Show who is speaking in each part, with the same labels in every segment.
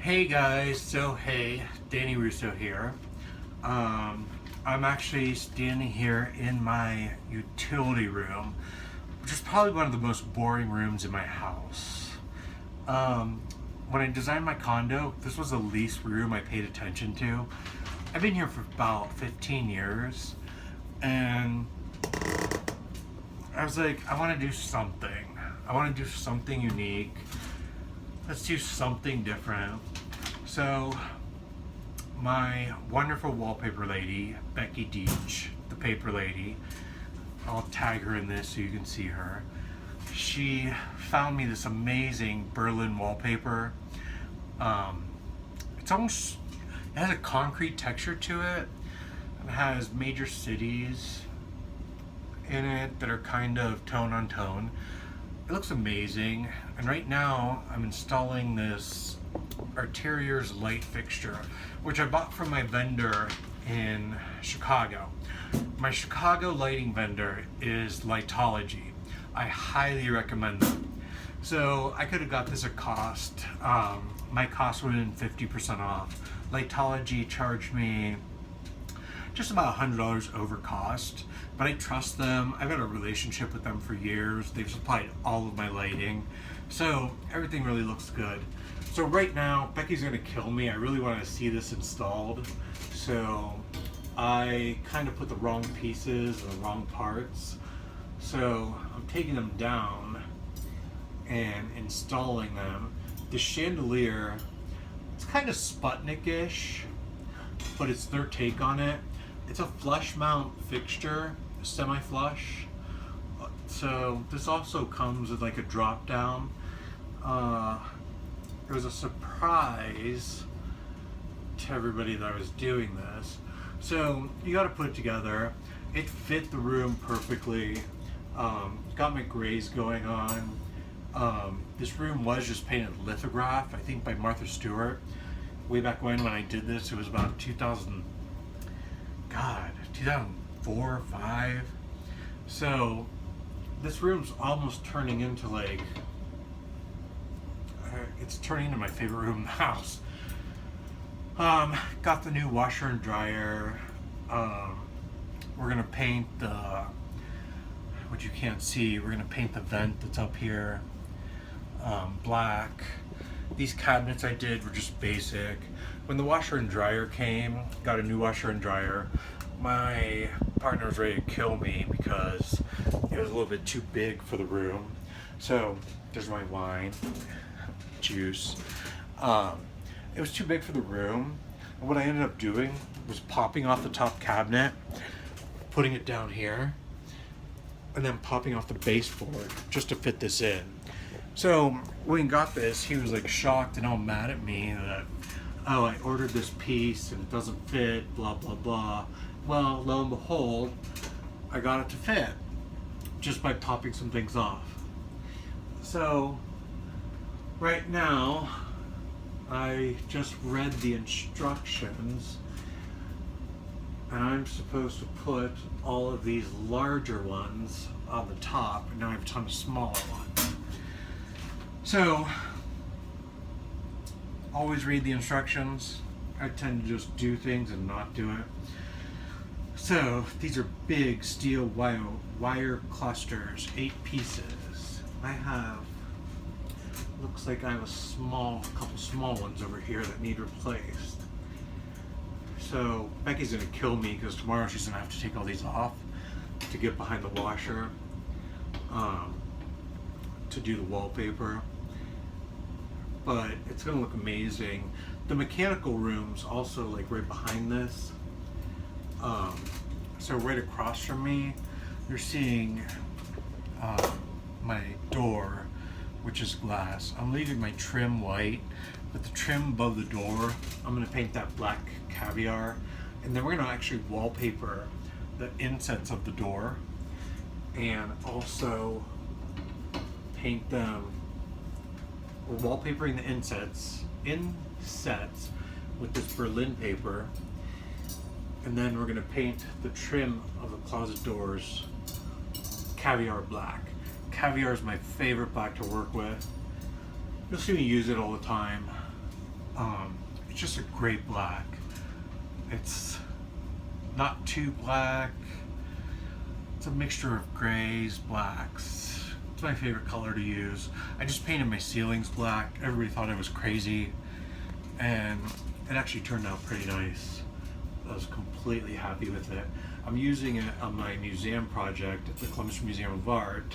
Speaker 1: Hey guys, Danny Russo here. I'm actually standing here in my utility room, which is probably one of the most boring rooms in my house. When I designed my condo, this was the least room I paid attention to. I've been here for about 15 years, and I was like, I want to do something. I want to do something unique. Let's do something different. So, my wonderful wallpaper lady, Becky Deach, the paper lady, I'll tag her in this so you can see her. She found me this amazing Berlin wallpaper. It's almost, it has a concrete texture to it. It has major cities in it that are kind of tone on tone. It looks amazing, and right now I'm installing this Arterior's light fixture, which I bought from my vendor in Chicago. My Chicago lighting vendor is Lightology. I highly recommend them. So I could have got this at cost. My cost would have been 50% off. Lightology charged me just about $100 over cost, but I trust them. I've had a relationship with them for years. They've supplied all of my lighting, so everything really looks good. So right now, Becky's gonna kill me. I really want to see this installed, so I kind of put the wrong pieces and the wrong parts. So I'm taking them down and installing them. The chandelier, it's kind of Sputnik-ish, but it's their take on it. It's a flush mount fixture, semi-flush. So this also comes with like a drop down. It was a surprise to everybody that I was doing this. So you got to put it together. It fit the room perfectly. Got my grays going on. This room was just painted lithograph, I think by Martha Stewart. Way back when I did this, it was about 2004 or 5. So this room's almost turning into like, it's turning into my favorite room in the house. Got the new washer and dryer. We're gonna paint the, what you can't see, we're gonna paint the vent that's up here black. These cabinets I did were just basic. When the washer and dryer came, got a new washer and dryer, my partner was ready to kill me because it was a little bit too big for the room. So there's my wine, juice. It was too big for the room. And what I ended up doing was popping off the top cabinet, putting it down here, and then popping off the baseboard just to fit this in. So when he got this, he was like shocked and all mad at me that, oh, I ordered this piece and it doesn't fit, blah, blah, blah. Well, lo and behold, I got it to fit just by popping some things off. So right now, I just read the instructions, and I'm supposed to put all of these larger ones on the top, and now I have a ton of smaller ones. So, always read the instructions. I tend to just do things and not do it. So, these are big steel wire clusters, 8 pieces. I have, looks like I have a couple small ones over here that need replaced. So, Becky's gonna kill me because tomorrow she's gonna have to take all these off to get behind the washer, to do the wallpaper. But it's gonna look amazing. The mechanical room's also like right behind this. So right across from me, you're seeing my door, which is glass. I'm leaving my trim white, but the trim above the door, I'm gonna paint that black caviar, and then we're gonna actually wallpaper the insets of the door, and also paint them. We're wallpapering the insets with this Berlin paper, and then we're gonna paint the trim of the closet doors caviar black. Caviar is my favorite black to work with. You'll see me use it all the time. It's just a great black. It's not too black. It's a mixture of grays, blacks. It's my favorite color to use. I just painted my ceilings black. Everybody thought I was crazy, and it actually turned out pretty nice. I was completely happy with it. I'm using it on my museum project at the Columbus Museum of Art,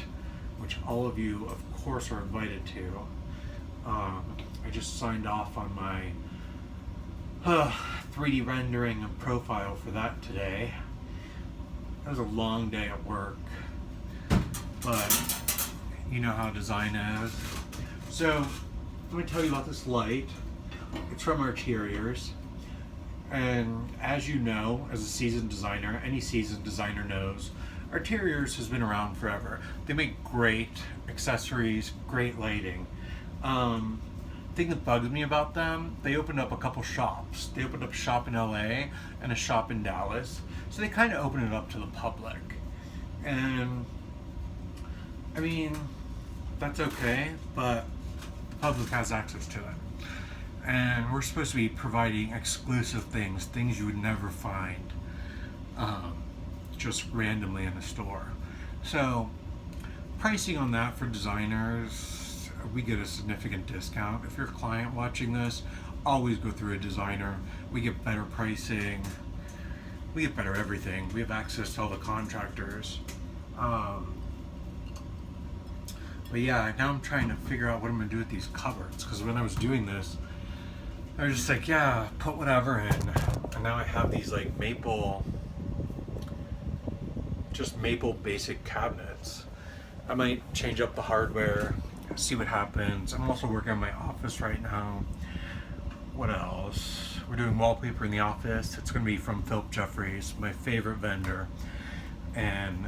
Speaker 1: which all of you, of course, are invited to. I just signed off on my 3D rendering and profile for that today. It was a long day at work, but you know how design is. So let me tell you about this light. It's from Arteriors, and as you know, as a seasoned designer, any seasoned designer knows, Arteriors has been around forever. They make great accessories, great lighting. Thing that bugs me about them, they opened up a couple shops. They opened up a shop in LA and a shop in Dallas. So they kind of opened it up to the public. And I mean, that's okay, but the public has access to it. And we're supposed to be providing exclusive things you would never find just randomly in a store. So pricing on that for designers, we get a significant discount. If you're a client watching this, always go through a designer. We get better pricing. We get better everything. We have access to all the contractors. But yeah, now I'm trying to figure out what I'm gonna do with these cupboards, because when I was doing this, I was just like, yeah, put whatever in. And now I have these like maple basic cabinets. I might change up the hardware, see what happens. I'm also working on my office right now. What else? We're doing wallpaper in the office. It's going to be from Philip Jeffries, my favorite vendor. And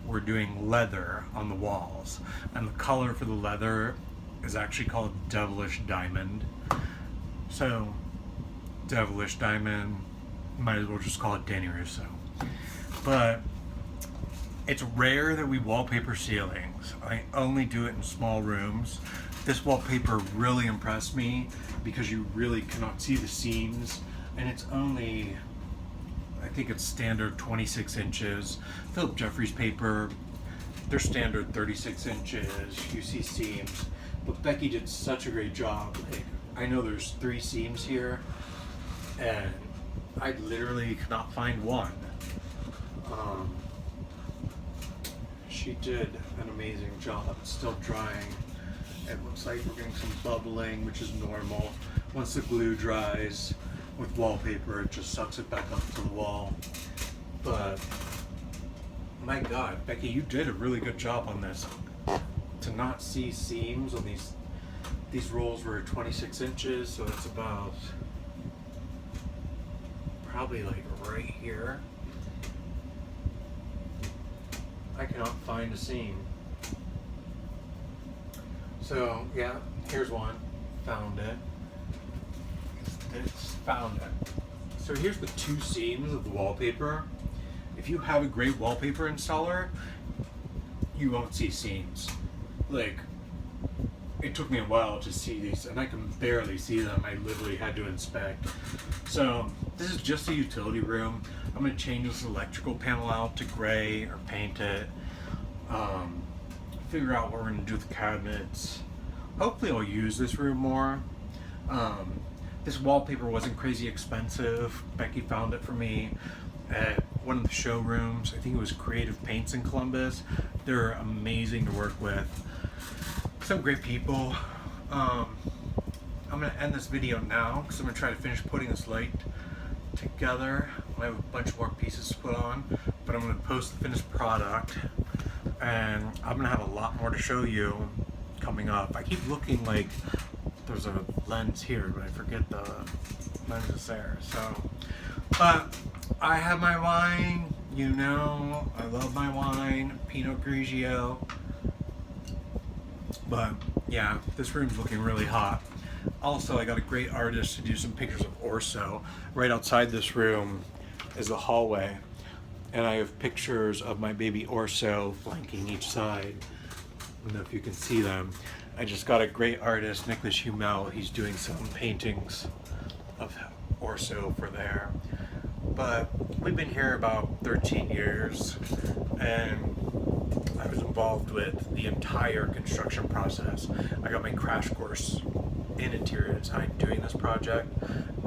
Speaker 1: we're doing leather on the walls. And the color for the leather is actually called Devilish Diamond. So, Devilish Diamond, might as well just call it Danny Russo. But it's rare that we wallpaper ceilings. I only do it in small rooms. This wallpaper really impressed me because you really cannot see the seams, and it's only, I think it's standard 26 inches. Philip Jeffries paper, they're standard 36 inches. You see seams, but Becky did such a great job. Like, I know there's 3 seams here, and I literally could not find one. She did an amazing job. It's still drying. It looks like we're getting some bubbling, which is normal. Once the glue dries with wallpaper, it just sucks it back up to the wall. But my God, Becky, you did a really good job on this. To not see seams on these rolls were 26 inches, so that's about probably like right here. I cannot find a seam. So yeah, here's one. Found it. It's found it. So here's the 2 seams of the wallpaper. If you have a great wallpaper installer, you won't see seams. Like, it took me a while to see these, and I can barely see them. I literally had to inspect. So this is just a utility room. I'm going to change this electrical panel out to gray or paint it. Figure out what we're going to do with the cabinets. Hopefully I'll use this room more. This wallpaper wasn't crazy expensive. Becky found it for me at one of the showrooms. I think it was Creative Paints in Columbus. They're amazing to work with. Some great people. I'm going to end this video now because I'm going to try to finish putting this light together. I have a bunch more pieces to put on, but I'm going to post the finished product, and I'm going to have a lot more to show you coming up. I keep looking like there's a lens here, but I forget the lens is there. So, but I have my wine. You know, I love my wine, Pinot Grigio. But yeah, this room's looking really hot. Also, I got a great artist to do some pictures of Orso. Right outside this room is the hallway, and I have pictures of my baby Orso flanking each side. I don't know if you can see them. I just got a great artist, Nicholas Humel. He's doing some paintings of Orso for there. But we've been here about 13 years, and I was involved with the entire construction process. I got my crash course in interior design doing this project,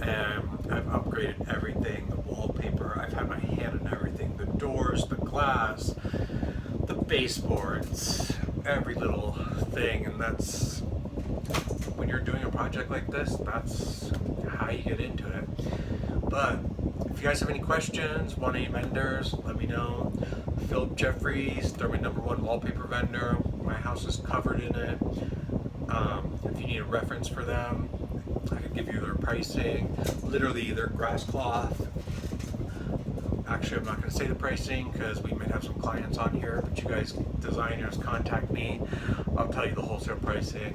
Speaker 1: and I've upgraded everything, the wallpaper, I've had my hand in everything, the doors, the glass, the baseboards, every little thing. And that's, when you're doing a project like this, that's how you get into it. But if you guys have any questions, want any vendors, let me know. Philip Jeffries, they're my #1 wallpaper vendor. My house is covered in it. If you need a reference for them, I can give you their pricing. Literally their grass cloth. Actually, I'm not going to say the pricing because we might have some clients on here, but you guys, designers, contact me. I'll tell you the wholesale pricing.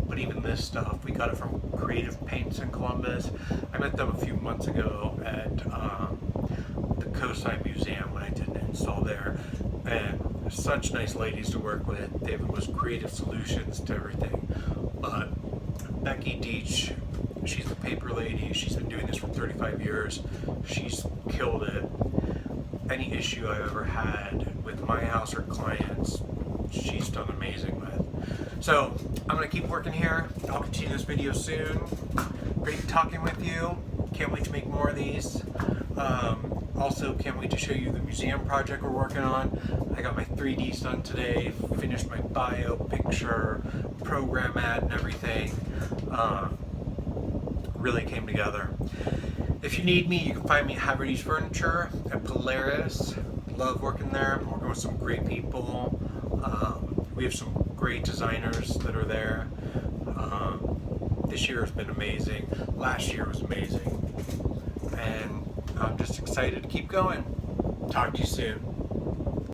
Speaker 1: But even this stuff, we got it from Creative Paints in Columbus. I met them a few months ago at the Coastside Museum when I did an install there. And such nice ladies to work with. David was creative solutions to everything. But Becky Deach, she's the paper lady. She's been doing this for 35 years. She's killed it. Any issue I've ever had with my house or clients, she's done amazing with. So I'm gonna keep working here. I'll continue this video soon. Great talking with you. Can't wait to make more of these. Also, can't wait to show you the museum project we're working on. I got my 3Ds done today, finished my bio, picture, program ad, and everything. Really came together. If you need me, you can find me at Haverty's Furniture at Polaris. Love working there. I'm working with some great people. We have some great designers that are there. This year has been amazing. Last year was amazing. And I'm just excited to keep going. Talk to you soon.